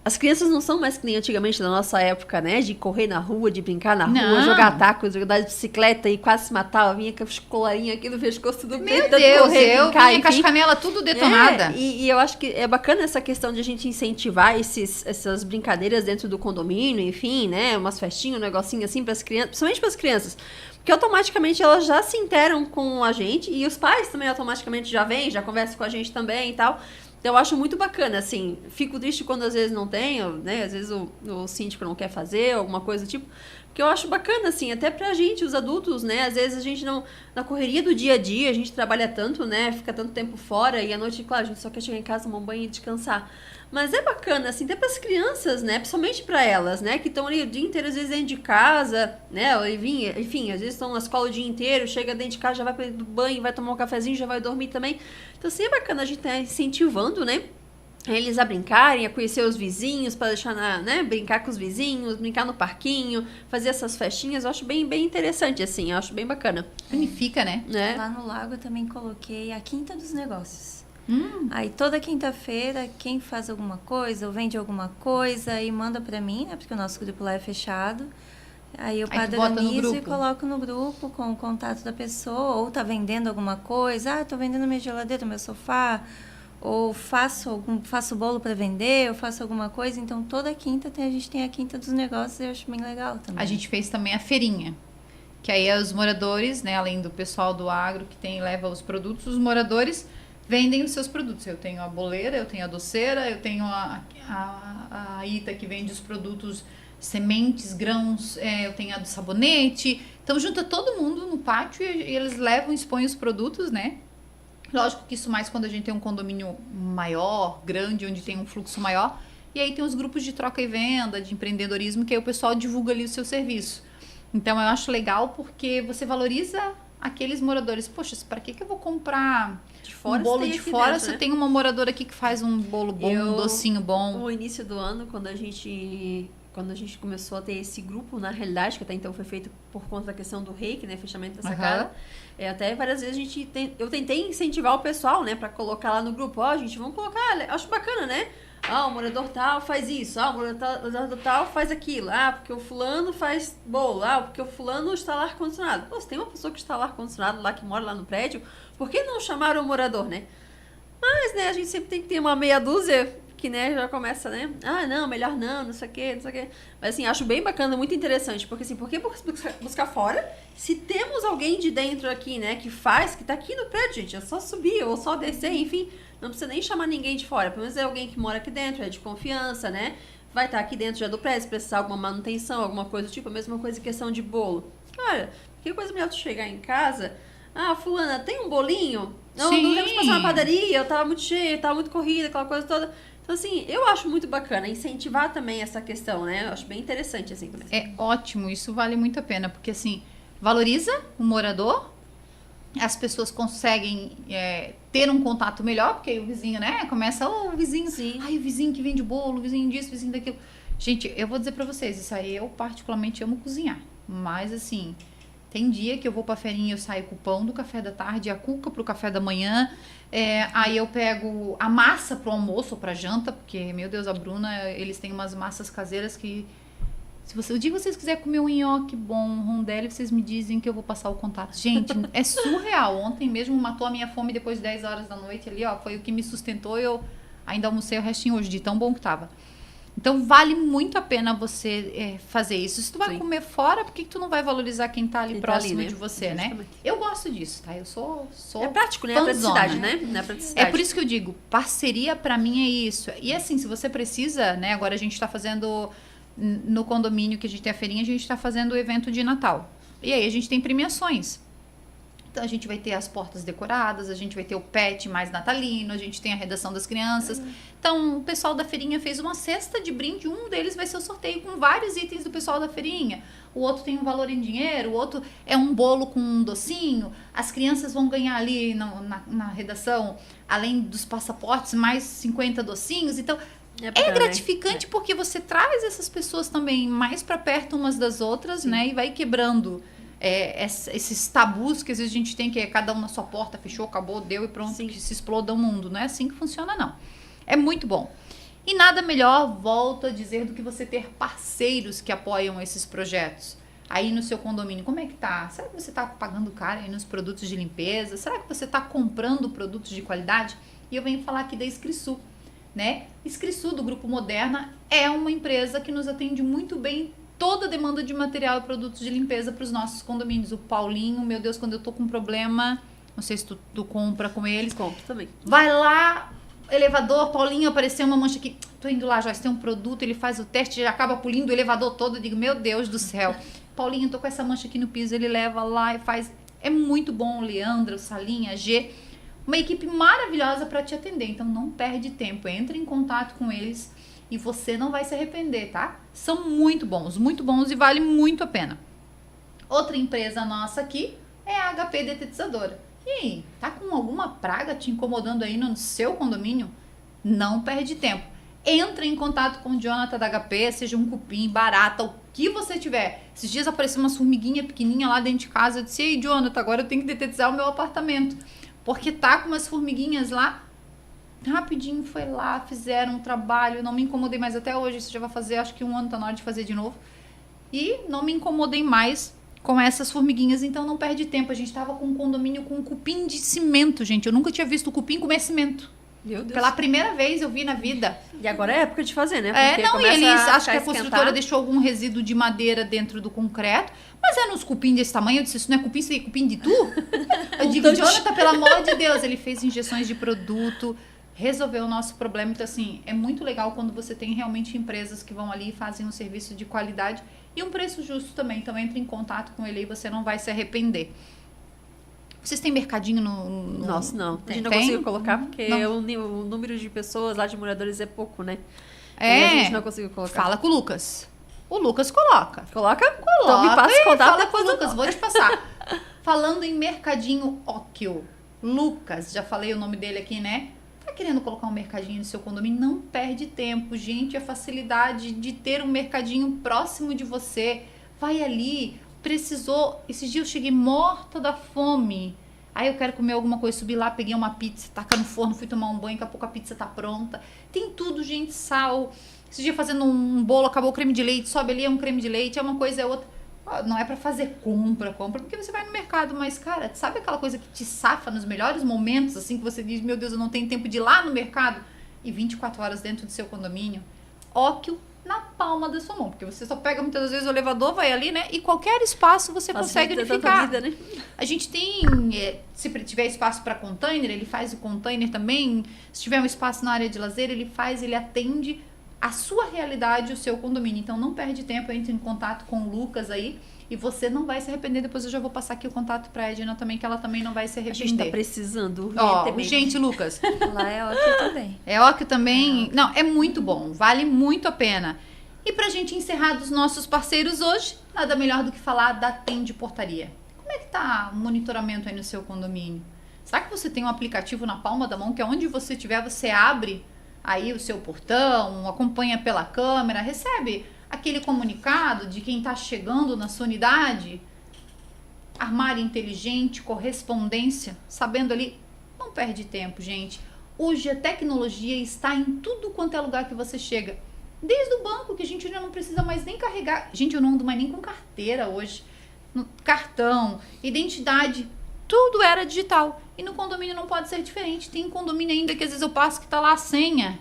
as crianças não são mais que nem antigamente na nossa época, né? De correr na rua, de brincar na rua, jogar tacos, jogar de bicicleta e quase se matar. Vinha com os colarinhos aqui no pescoço do Meu Deus, correr, eu brincar, vinha com as canelas tudo detonada. E eu acho que é bacana essa questão de a gente incentivar essas brincadeiras dentro do condomínio, enfim, né? Umas festinhas, um negocinho assim para as crianças, principalmente para as crianças. Porque automaticamente elas já se interam com a gente e os pais também automaticamente já vêm, já conversam com a gente também e tal. Então, eu acho muito bacana, assim, fico triste quando às vezes não tem, né, às vezes o síndico não quer fazer, alguma coisa do tipo, porque eu acho bacana, assim, até pra gente, os adultos, né, às vezes a gente não, na correria do dia a dia, a gente trabalha tanto, né, fica tanto tempo fora, e à noite, claro, a gente só quer chegar em casa, tomar um banho e descansar. Mas é bacana, assim, até para as crianças, né? Principalmente para elas, né? Que estão ali o dia inteiro, às vezes, dentro de casa, né? Enfim, às vezes estão na escola o dia inteiro, chega dentro de casa, já vai para o banho, vai tomar um cafezinho, já vai dormir também. Então, assim, é bacana a gente estar incentivando, né? Eles a brincarem, a conhecer os vizinhos, para deixar, né? Brincar com os vizinhos, brincar no parquinho, fazer essas festinhas. Eu acho bem, bem interessante, assim. Eu acho bem bacana. Unifica, né? Lá no Lago eu também coloquei a Quinta dos Negócios. Aí toda quinta-feira, quem faz alguma coisa ou vende alguma coisa e manda pra mim, né? Porque o nosso grupo lá é fechado. Aí eu padronizo e coloco no grupo com o contato da pessoa, ou tá vendendo alguma coisa, tô vendendo minha geladeira, meu sofá, ou faço bolo para vender, ou faço alguma coisa. Então toda quinta a gente tem a Quinta dos Negócios e eu acho bem legal também. A gente fez também a feirinha, que aí os moradores, né, além do pessoal do agro que leva os produtos, os moradores vendem os seus produtos. Eu tenho a boleira, eu tenho a doceira, eu tenho a Ita que vende os produtos, sementes, grãos, eu tenho a do sabonete. Então junta todo mundo no pátio e eles levam e expõem os produtos, né? Lógico que isso mais quando a gente tem um condomínio maior, grande, onde tem um fluxo maior. E aí tem os grupos de troca e venda, de empreendedorismo, que aí o pessoal divulga ali o seu serviço. Então eu acho legal porque você valoriza aqueles moradores. Poxa, para que eu vou comprar um bolo de fora dentro, se eu tenho uma moradora aqui que faz um bolo bom, um docinho bom? No início do ano, quando a quando a gente começou a ter esse grupo, na realidade, que até então foi feito por conta da questão do reiki, né, fechamento da sacada, até várias vezes eu tentei incentivar o pessoal, né, pra colocar lá no grupo, gente, vamos colocar, acho bacana, né? O morador tal faz isso, o morador tal faz aquilo, porque o fulano faz bolo, porque o fulano instala ar-condicionado. Pô, se tem uma pessoa que instala ar-condicionado lá, que mora lá no prédio, por que não chamaram o morador, né? Mas, né, a gente sempre tem que ter uma meia dúzia que, né, já começa, né? Não, melhor não sei o quê, não sei o quê. Mas, assim, acho bem bacana, muito interessante, porque, assim, por que buscar fora se temos alguém de dentro aqui, né, que tá aqui no prédio, gente, é só subir ou só descer, enfim, não precisa nem chamar ninguém de fora, pelo menos é alguém que mora aqui dentro, é de confiança, né, vai estar aqui dentro já do prédio, se precisar alguma manutenção, alguma coisa do tipo, a mesma coisa em questão de bolo. Cara, que coisa melhor tu chegar em casa, fulana, tem um bolinho? Não temos que passar na padaria, eu tava muito cheia, tava muito corrida, aquela coisa toda. Então, assim, eu acho muito bacana incentivar também essa questão, né? Eu acho bem interessante, assim, também. É ótimo, isso vale muito a pena, porque, assim, valoriza o morador, as pessoas conseguem ter um contato melhor, porque aí o vizinho, né, começa, o vizinho, o vizinho que vende bolo, o vizinho disso, o vizinho daquilo. Gente, eu vou dizer pra vocês, isso aí eu particularmente amo cozinhar, mas, assim, tem dia que eu vou pra feirinha, eu saio com o pão do café da tarde, a cuca pro café da manhã, aí eu pego a massa pro almoço ou pra janta, porque, meu Deus, a Bruna, eles têm umas massas caseiras que, o dia que vocês quiserem comer um nhoque bom, um rondelli, vocês me dizem que eu vou passar o contato. Gente, é surreal. Ontem mesmo matou a minha fome depois de 10 horas da noite ali, foi o que me sustentou, eu ainda almocei o restinho hoje, de tão bom que tava. Então, vale muito a pena você fazer isso. Se tu vai comer fora, por que tu não vai valorizar quem tá ali próximo de você, né? Eu gosto disso, tá? Eu sou é prático, né? É praticidade, né? É por isso que eu digo, parceria pra mim é isso. E assim, se você precisa, né? Agora a gente tá fazendo, no condomínio que a gente tem a feirinha, a gente tá fazendo o evento de Natal. E aí a gente tem premiações. Então, a gente vai ter as portas decoradas, a gente vai ter o pet mais natalino, a gente tem a redação das crianças. Então, o pessoal da feirinha fez uma cesta de brinde, um deles vai ser o sorteio com vários itens do pessoal da feirinha. O outro tem um valor em dinheiro, o outro é um bolo com um docinho. As crianças vão ganhar ali na redação, além dos passaportes, mais 50 docinhos. Então, é gratificante porque você traz essas pessoas também mais para perto umas das outras, né? E vai quebrando esses tabus que às vezes a gente tem, que é cada um na sua porta, fechou, acabou, deu e pronto, que se exploda o mundo. Não é assim que funciona, não. É muito bom. E nada melhor, volto a dizer, do que você ter parceiros que apoiam esses projetos. Aí no seu condomínio, como é que tá? Será que você tá pagando caro aí nos produtos de limpeza? Será que você tá comprando produtos de qualidade? E eu venho falar aqui da Escrisul, né? Escrisul, do Grupo Moderna, é uma empresa que nos atende muito bem toda a demanda de material e produtos de limpeza para os nossos condomínios. O Paulinho, meu Deus, quando eu tô com um problema, não sei se tu compra com eles. Compro também. Vai lá, elevador, Paulinho, apareceu uma mancha aqui. Tô indo lá, Joyce, tem um produto, ele faz o teste, já acaba pulindo o elevador todo. Eu digo, meu Deus do céu. Paulinho, tô com essa mancha aqui no piso, ele leva lá e faz. É muito bom, o Leandro, o Salinha, a G. Uma equipe maravilhosa para te atender. Então, não perde tempo. Entre em contato com eles e você não vai se arrepender, tá? São muito bons e vale muito a pena. Outra empresa nossa aqui é a HP Detetizadora. E aí, tá com alguma praga te incomodando aí no seu condomínio? Não perde tempo. Entra em contato com o Jonathan da HP, seja um cupim, barata, o que você tiver. Esses dias apareceu uma formiguinha pequenininha lá dentro de casa. Eu disse, ei, Jonathan, agora eu tenho que detetizar o meu apartamento. Porque tá com umas formiguinhas lá. Rapidinho foi lá, fizeram um trabalho, não me incomodei mais até hoje. Isso já vai fazer, acho que 1 ano, tá na hora de fazer de novo. E não me incomodei mais com essas formiguinhas, então não perde tempo. A gente tava com um condomínio com um cupim de cimento, gente. Eu nunca tinha visto o cupim comer cimento. Meu Deus. Pela primeira vez eu vi na vida. E agora é época de fazer, né? Porque não, e eles, acho que a construtora deixou algum resíduo de madeira dentro do concreto, mas é nos cupim desse tamanho. Eu disse, isso não é cupim, isso é cupim de tu? Eu digo, Jonathan, pelo amor de Deus, ele fez injeções de produto, resolveu o nosso problema. Então, assim, é muito legal quando você tem realmente empresas que vão ali e fazem um serviço de qualidade e um preço justo também. Então, entre em contato com ele e você não vai se arrepender. Vocês têm mercadinho no... Nossa, não. A gente não conseguiu colocar porque o número de pessoas lá, de moradores, é pouco, né? E a gente não conseguiu colocar. Fala com o Lucas. O Lucas coloca. Coloca? Então me passa o contato depois. Fala com o Lucas, vou te passar. Falando em mercadinho Óquio. Lucas, já falei o nome dele aqui, né? Tá querendo colocar um mercadinho no seu condomínio? Não perde tempo, gente. A facilidade de ter um mercadinho próximo de você. Vai ali, precisou. Esses dias eu cheguei morta da fome. Aí eu quero comer alguma coisa, subi lá, peguei uma pizza, taca no forno, fui tomar um banho, daqui a pouco a pizza tá pronta. Tem tudo, gente, sal. Esse dia fazendo um bolo, acabou o creme de leite, sobe ali, é um creme de leite, é uma coisa, é outra. Não é pra fazer compra, porque você vai no mercado, mas, cara, sabe aquela coisa que te safa nos melhores momentos, assim, que você diz, meu Deus, eu não tenho tempo de ir lá no mercado, e 24 horas dentro do seu condomínio? Óquio na palma da sua mão, porque você só pega muitas das vezes o elevador, vai ali, né, e qualquer espaço você consegue unificar. Vida, né? A gente tem, se tiver espaço para container, ele faz o container também, se tiver um espaço na área de lazer, ele atende a sua realidade, o seu condomínio. Então não perde tempo, entre em contato com o Lucas aí e você não vai se arrepender. Depois eu já vou passar aqui o contato pra Edna também, que ela também não vai se arrepender. A gente tá precisando urgentemente, Lucas. Lá é ótimo também. É ótimo também. Não, é muito bom, vale muito a pena. E pra gente encerrar dos nossos parceiros hoje, nada melhor do que falar da Tende Portaria. Como é que tá o monitoramento aí no seu condomínio? Será que você tem um aplicativo na palma da mão, que é onde você estiver, você abre aí o seu portão, acompanha pela câmera, recebe aquele comunicado de quem está chegando na sua unidade? Armário inteligente, correspondência, sabendo ali, não perde tempo, gente. Hoje a tecnologia está em tudo quanto é lugar que você chega. Desde o banco, que a gente já não precisa mais nem carregar. Gente, eu não ando mais nem com carteira hoje. Cartão, identidade, tudo era digital. E no condomínio não pode ser diferente. Tem condomínio ainda que às vezes eu passo que tá lá a senha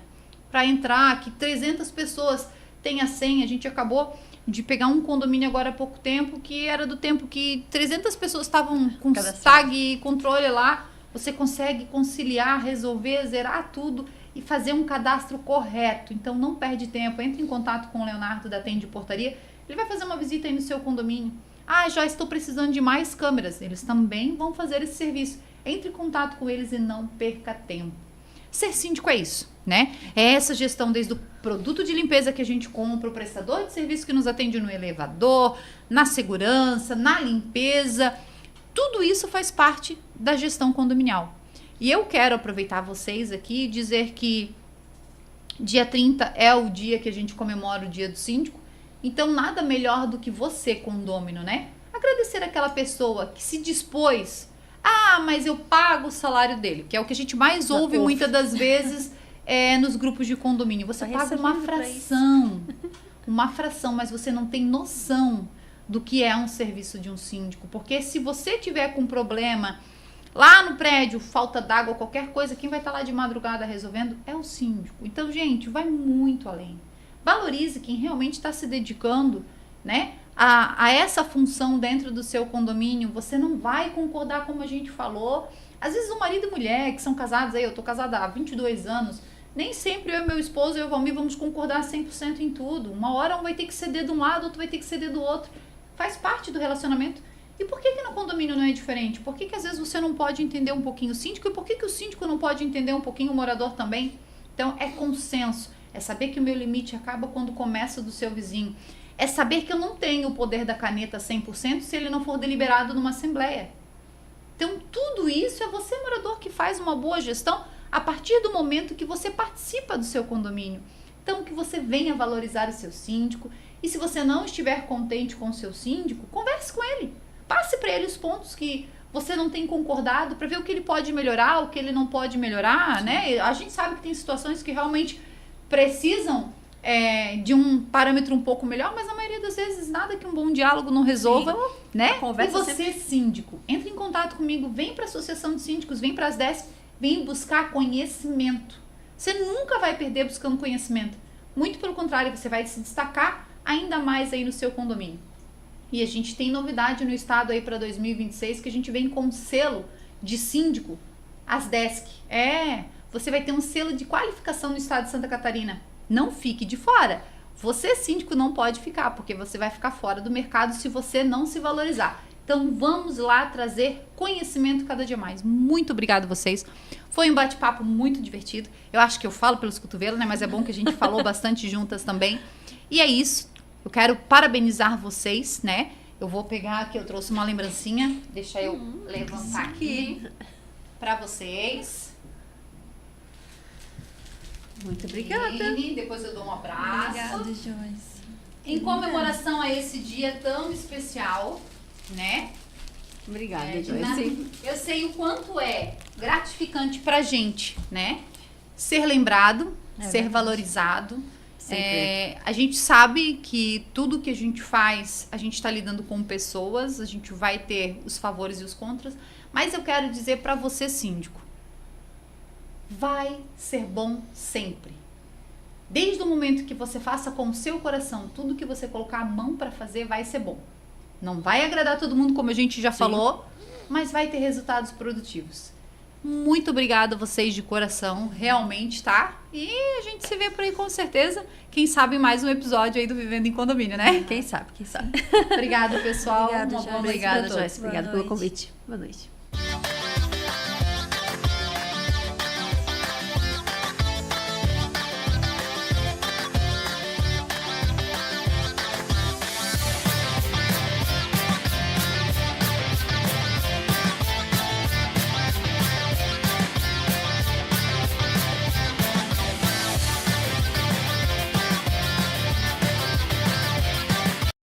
para entrar, que 300 pessoas têm a senha. A gente acabou de pegar um condomínio agora há pouco tempo, que era do tempo que 300 pessoas estavam com tag e controle lá. Você consegue conciliar, resolver, zerar tudo e fazer um cadastro correto. Então não perde tempo. Entre em contato com o Leonardo da Tende Portaria. Ele vai fazer uma visita aí no seu condomínio. Ah, já estou precisando de mais câmeras. Eles também vão fazer esse serviço. Entre em contato com eles e não perca tempo. Ser síndico é isso, né? É essa gestão desde o produto de limpeza que a gente compra, o prestador de serviço que nos atende no elevador, na segurança, na limpeza. Tudo isso faz parte da gestão condominial. E eu quero aproveitar vocês aqui e dizer que dia 30 é o dia que a gente comemora o dia do síndico. Então, nada melhor do que você, condômino, né? Agradecer aquela pessoa que se dispôs. Ah, mas eu pago o salário dele, que é o que a gente mais ouve muitas das vezes nos grupos de condomínio. Você paga uma fração, mas você não tem noção do que é um serviço de um síndico. Porque se você tiver com problema lá no prédio, falta d'água, qualquer coisa, quem vai estar lá de madrugada resolvendo é o síndico. Então, gente, vai muito além. Valorize quem realmente está se dedicando, né, a essa função dentro do seu condomínio. Você não vai concordar, como a gente falou. Às vezes o marido e mulher que são casados, aí eu tô casada há 22 anos, nem sempre eu e meu esposo, eu e o Valmir, vamos concordar 100% em tudo. Uma hora um vai ter que ceder de um lado, outro vai ter que ceder do outro. Faz parte do relacionamento. E por que no condomínio não é diferente? Por que às vezes você não pode entender um pouquinho o síndico? E por que o síndico não pode entender um pouquinho o morador também? Então é consenso. É saber que o meu limite acaba quando começa do seu vizinho. É saber que eu não tenho o poder da caneta 100% se ele não for deliberado numa assembleia. Então, tudo isso é você, morador, que faz uma boa gestão a partir do momento que você participa do seu condomínio. Então, que você venha valorizar o seu síndico. E se você não estiver contente com o seu síndico, converse com ele. Passe para ele os pontos que você não tem concordado para ver o que ele pode melhorar, o que ele não pode melhorar, né? A gente sabe que tem situações que realmente precisam de um parâmetro um pouco melhor, mas na maioria das vezes nada que um bom diálogo não resolva, né? E você, síndico, entre em contato comigo, vem para a Associação de Síndicos, vem para as 10, vem buscar conhecimento. Você nunca vai perder buscando conhecimento. Muito pelo contrário, você vai se destacar ainda mais aí no seu condomínio. E a gente tem novidade no estado aí para 2026, que a gente vem com um selo de síndico, as DESC. Você vai ter um selo de qualificação no estado de Santa Catarina. Não fique de fora. Você, síndico, não pode ficar, porque você vai ficar fora do mercado se você não se valorizar. Então, vamos lá trazer conhecimento cada dia mais. Muito obrigada a vocês. Foi um bate-papo muito divertido. Eu acho que eu falo pelos cotovelos, né? Mas é bom que a gente falou bastante juntas também. E é isso. Eu quero parabenizar vocês, né? Eu vou pegar aqui, eu trouxe uma lembrancinha. Deixa eu levantar aqui para vocês. Muito obrigada. Depois eu dou um abraço. Obrigada, Joyce. Em comemoração a esse dia tão especial, né? Obrigada, Joyce. Eu sei o quanto é gratificante pra gente, né? Ser lembrado, ser valorizado. A gente sabe que tudo que a gente faz, a gente está lidando com pessoas, a gente vai ter os favores e os contras, mas eu quero dizer para você, síndico, vai ser bom sempre. Desde o momento que você faça com o seu coração, tudo que você colocar a mão para fazer vai ser bom. Não vai agradar todo mundo, como a gente já falou, mas vai ter resultados produtivos. Muito obrigada a vocês de coração, realmente, tá? E a gente se vê por aí com certeza. Quem sabe mais um episódio aí do Vivendo em Condomínio, né? Quem sabe, quem sabe. Obrigada, pessoal. Obrigada, Uma boa noite Obrigada, pra todos. Joyce. Obrigada pelo convite. Boa noite.